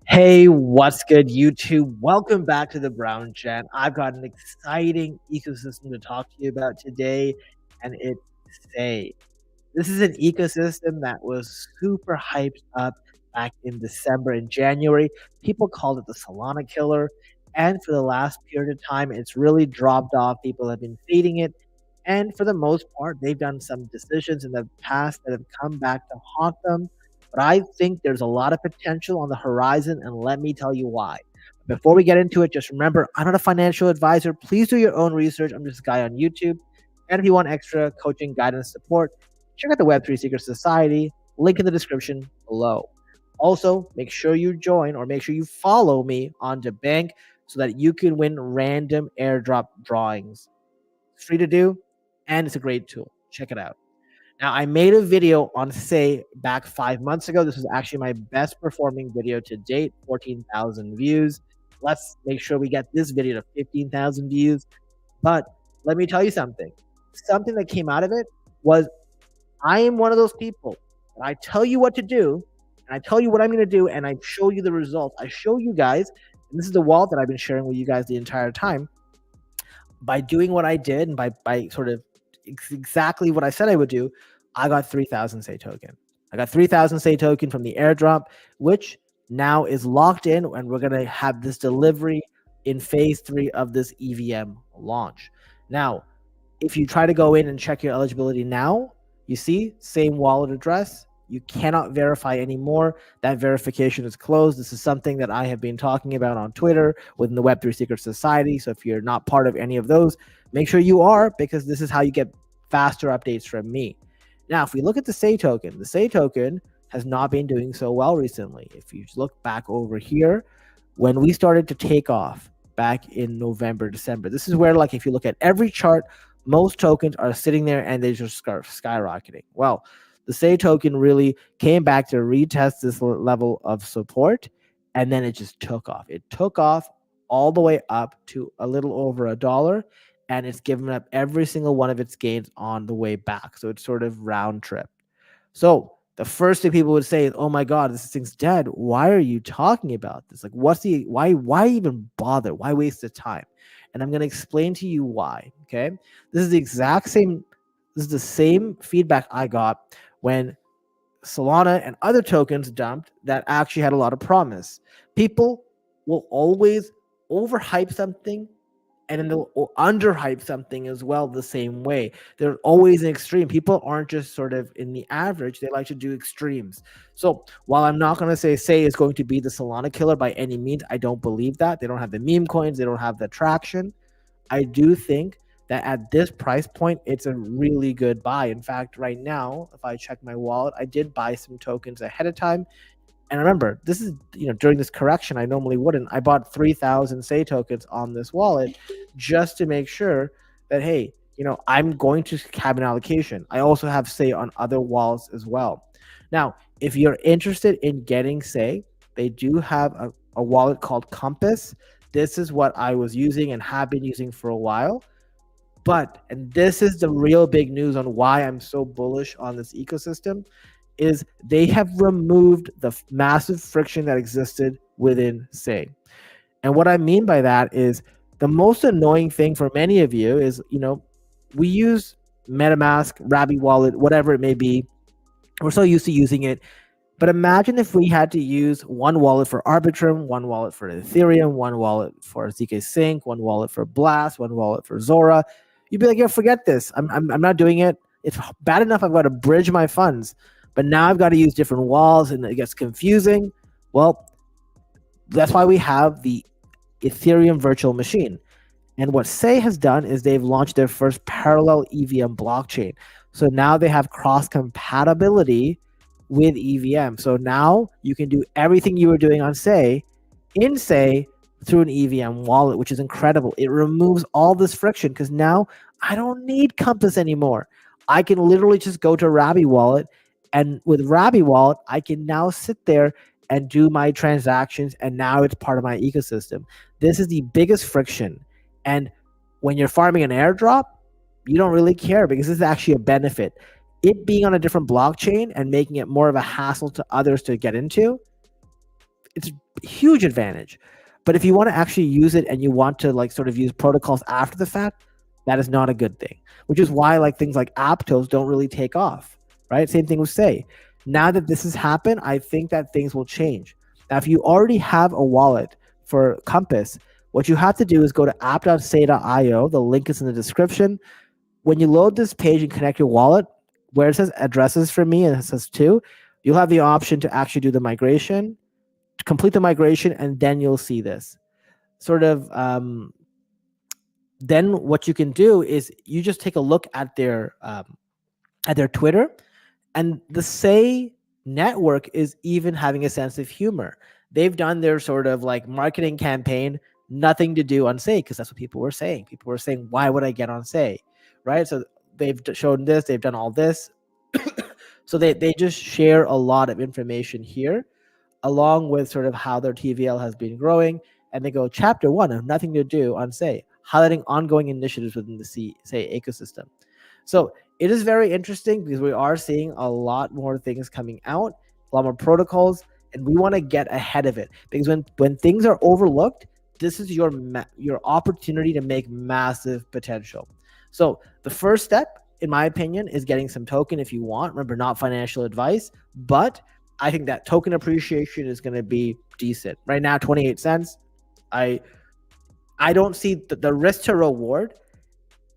Hey, what's good, YouTube? Welcome back to the Brown Gent. I've got an exciting ecosystem to talk to you about today, and it's Say. This is an ecosystem that was super hyped up back in December and January. People called it the Solana killer, and for the last period of time, it's really dropped off. People have been fading it, and for the most part, they've done some decisions in the past that have come back to haunt them. But I think there's a lot of potential on the horizon, and let me tell you why. Before we get into it, just remember I'm not a financial advisor. Please do your own research. I'm just a guy on YouTube. And if you want extra coaching, guidance, support, check out the Web3 Secret Society. Link in the description below. Also, make sure you join or make sure you follow me on the bank so that you can win random airdrop drawings. It's free to do, and it's a great tool. Check it out. Now, I made a video on Say back 5 months ago. This was actually my best performing video to date, 14,000 views. Let's make sure we get this video to 15,000 views. But let me tell you something. Something that came out of it was I am one of those people. I tell you what to do, and I tell you what I'm going to do, and I show you the results. I show you guys, and this is the wallet that I've been sharing with you guys the entire time. By doing what I did and by sort of exactly what I said I would do, I got 3,000 Say token. I got 3,000 Say token from the airdrop, which now is locked in, and we're going to have this delivery in phase 3 of this EVM launch. Now, if you try to go in and check your eligibility now, you see same wallet address. You cannot verify anymore. That verification is closed. This is something that I have been talking about on Twitter within the Web3 Secret Society. So if you're not part of any of those, make sure you are, because this is how you get faster updates from me. Now, if we look at the Say token has not been doing so well recently. If you look back over here, when we started to take off back in November, December, this is where, like, if you look at every chart, most tokens are sitting there and they just start skyrocketing. Well, the Say token really came back to retest this level of support, and then it just took off. It took off all the way up to a little over $1, and it's given up every single one of its gains on the way back. So it's sort of round trip. So the first thing people would say is, "Oh my God, this thing's dead. Why are you talking about this? Like, why even bother? Why waste the time?" And I'm going to explain to you why. Okay, this is the same feedback I got when Solana and other tokens dumped that actually had a lot of promise. People will always overhype something, and then they'll underhype something as well the same way. They're always an extreme. People aren't just sort of in the average. They like to do extremes. So while I'm not going to say is going to be the Solana killer by any means, I don't believe that. They don't have the meme coins. They don't have the traction. I do think that at this price point, it's a really good buy. In fact, right now, if I check my wallet, I did buy some tokens ahead of time. And remember, this is, during this correction, I normally wouldn't. I bought 3,000 Say tokens on this wallet just to make sure that, hey, I'm going to have an allocation. I also have Say on other wallets as well. Now, if you're interested in getting Say, they do have a wallet called Compass. This is what I was using and have been using for a while. And this is the real big news on why I'm so bullish on this ecosystem, is they have removed the massive friction that existed within Say. And what I mean by that is the most annoying thing for many of you is, we use MetaMask, Rabbit Wallet, whatever it may be. We're so used to using it. But imagine if we had to use one wallet for Arbitrum, one wallet for Ethereum, one wallet for ZK Sync, one wallet for Blast, one wallet for Zora. You'd be like, "Yeah, forget this. I'm not doing it. It's bad enough I've got to bridge my funds, but now I've got to use different wallets and it gets confusing." Well, that's why we have the Ethereum virtual machine. And what Say has done is they've launched their first parallel EVM blockchain. So now they have cross compatibility with EVM. So now you can do everything you were doing on Say in Say through an EVM wallet, which is incredible. It removes all this friction because now I don't need Compass anymore. I can literally just go to Rabbit Wallet, and with Rabbit Wallet, I can now sit there and do my transactions, and now it's part of my ecosystem. This is the biggest friction. And when you're farming an airdrop, you don't really care because this is actually a benefit. It being on a different blockchain and making it more of a hassle to others to get into, it's a huge advantage. But if you want to actually use it and you want to like sort of use protocols after the fact, that is not a good thing. Which is why like things like Aptos don't really take off, right? Same thing with Say. Now that this has happened, I think that things will change. Now, if you already have a wallet for Compass, what you have to do is go to app.say.io. The link is in the description. When you load this page and connect your wallet, where it says addresses for me and it says two, you'll have the option to actually do the migration, to complete the migration, and then you'll see this. Sort of, then what you can do is you just take a look at their Twitter, and the Say network is even having a sense of humor. They've done their sort of like marketing campaign, nothing to do on Say, because that's what people were saying. People were saying, why would I get on Say? Right? So they've shown this, they've done all this. So they just share a lot of information here, along with sort of how their TVL has been growing. And they go, chapter 1 of nothing to do on Say, highlighting ongoing initiatives within the Say ecosystem. So it is very interesting because we are seeing a lot more things coming out, a lot more protocols, and we want to get ahead of it, because when things are overlooked, this is your opportunity to make massive potential. So the first step, in my opinion, is getting some token if you want. Remember, not financial advice, but I think that token appreciation is going to be decent. Right now, 28 cents. I don't see the risk to reward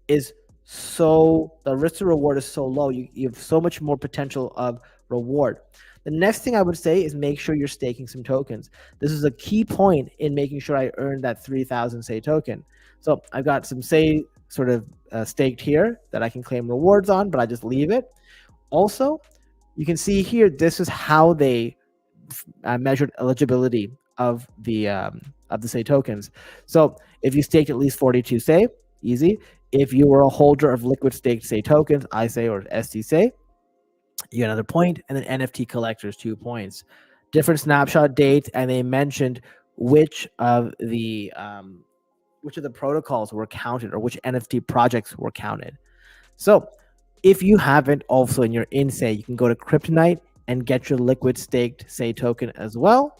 is so low. You have so much more potential of reward. The next thing I would say is make sure you're staking some tokens. This is a key point in making sure I earn that 3,000 Say token. So I've got some Say sort of staked here that I can claim rewards on, but I just leave it. Also, you can see here, this is how they measured eligibility of the Say tokens. So if you staked at least 42 Say, easy. If you were a holder of liquid staked Say tokens, iSay or ST Say, you get another point, and then NFT collectors 2 points. Different snapshot dates, and they mentioned which of the protocols were counted, or which NFT projects were counted. So if you haven't also and you're in Say, you can go to Kryptonite and get your liquid staked Say token as well.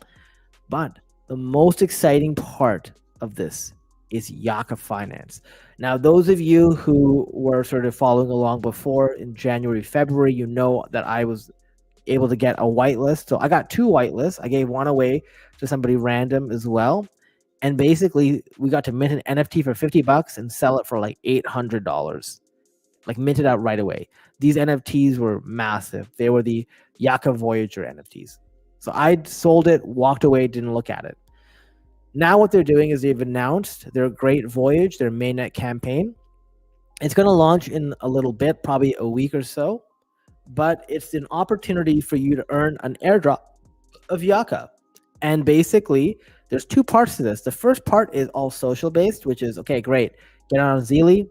But the most exciting part of this is Yaka Finance. Now, those of you who were sort of following along before in January, February, you know that I was able to get a whitelist. So I got 2 whitelists. I gave one away to somebody random as well. And basically, we got to mint an NFT for $50 and sell it for like $800. Like minted out right away. These NFTs were massive. They were the Yaka Voyager NFTs. So I sold it, walked away, didn't look at it. Now what they're doing is they've announced their Great Voyage, their mainnet campaign. It's going to launch in a little bit, probably a week or so. But it's an opportunity for you to earn an airdrop of Yaka. And basically, there's 2 parts to this. The first part is all social based, which is, okay, great. Get on Zeely.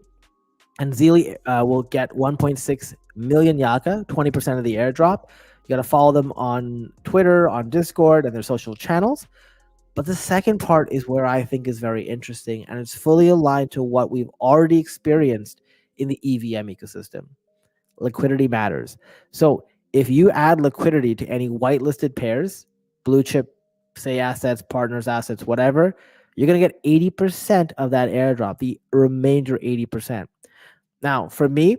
And Zeely will get 1.6 million Yaka, 20% of the airdrop. You got to follow them on Twitter, on Discord, and their social channels. But the second part is where I think is very interesting, and it's fully aligned to what we've already experienced in the EVM ecosystem. Liquidity matters. So if you add liquidity to any whitelisted pairs, blue chip, Say assets, partners assets, whatever, you're going to get 80% of that airdrop, the remainder 80%. Now, for me,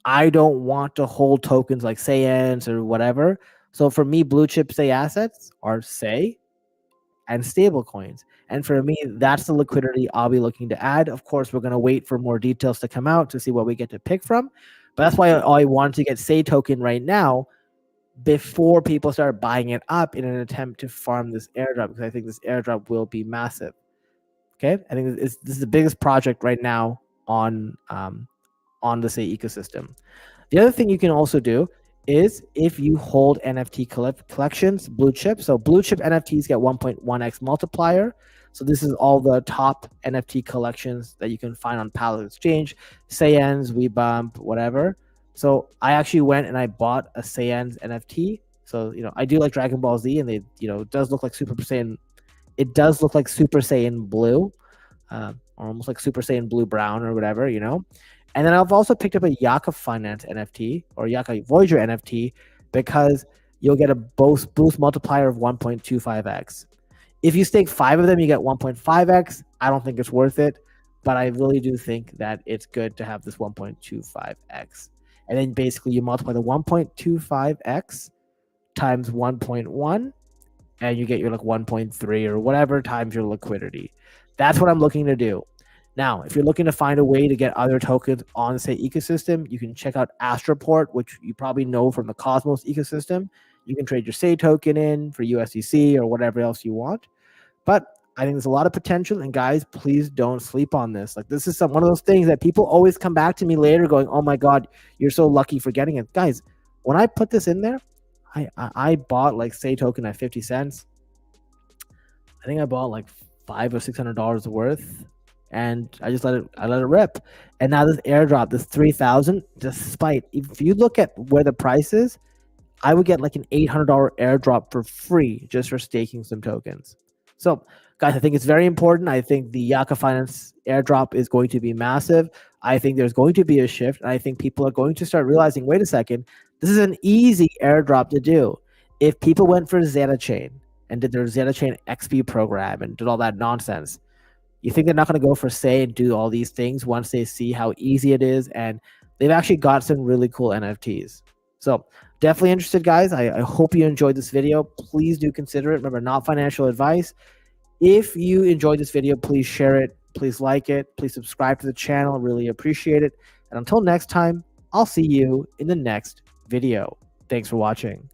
I don't want to hold tokens like Sayans or whatever. So for me, blue chip Say assets are Say and stable coins. And for me, that's the liquidity I'll be looking to add. Of course, we're going to wait for more details to come out to see what we get to pick from. But that's why I wanted to get Say token right now before people start buying it up in an attempt to farm this airdrop, because I think this airdrop will be massive. Okay, I think this is the biggest project right now on the Say ecosystem. The other thing you can also do is if you hold NFT collections, blue chip. So blue chip NFTs get 1.1x multiplier. So this is all the top NFT collections that you can find on Pallet Exchange, Sayans, WeBump, whatever. So I actually went and I bought a Sayans NFT. So, I do like Dragon Ball Z, and they, it does look like Super Saiyan. It does look like Super Saiyan Blue, or almost like Super Saiyan Blue Brown or whatever, And then I've also picked up a Yaka Finance NFT or Yaka Voyager NFT because you'll get a boost multiplier of 1.25x. If you stake 5 of them, you get 1.5x. I don't think it's worth it, but I really do think that it's good to have this 1.25x. And then basically you multiply the 1.25x times 1.1, and you get your like 1.3 or whatever times your liquidity. That's what I'm looking to do. Now, if you're looking to find a way to get other tokens on the SEI ecosystem, you can check out Astroport, which you probably know from the Cosmos ecosystem. You can trade your SEI token in for USDC or whatever else you want. But I think there's a lot of potential, and guys, please don't sleep on this. Like, this is one of those things that people always come back to me later going, oh my God, you're so lucky for getting it. Guys, when I put this in there, I bought like SEI token at 50 cents. I think I bought like $500 or $600 worth, and I just let it rip. And now this airdrop, this 3,000, despite, if you look at where the price is, I would get like an $800 airdrop for free just for staking some tokens. So guys, I think it's very important. I think the Yaka Finance airdrop is going to be massive. I think there's going to be a shift, and I think people are going to start realizing, wait a second, this is an easy airdrop to do. If people went for Zeta Chain and did their Zeta Chain XP program and did all that nonsense, you think they're not going to go for SEI and do all these things once they see how easy it is? And they've actually got some really cool NFTs. So definitely interested, guys. I hope you enjoyed this video. Please do consider it. Remember, not financial advice. If you enjoyed this video, please share it. Please like it. Please subscribe to the channel. Really appreciate it. And until next time, I'll see you in the next video. Thanks for watching.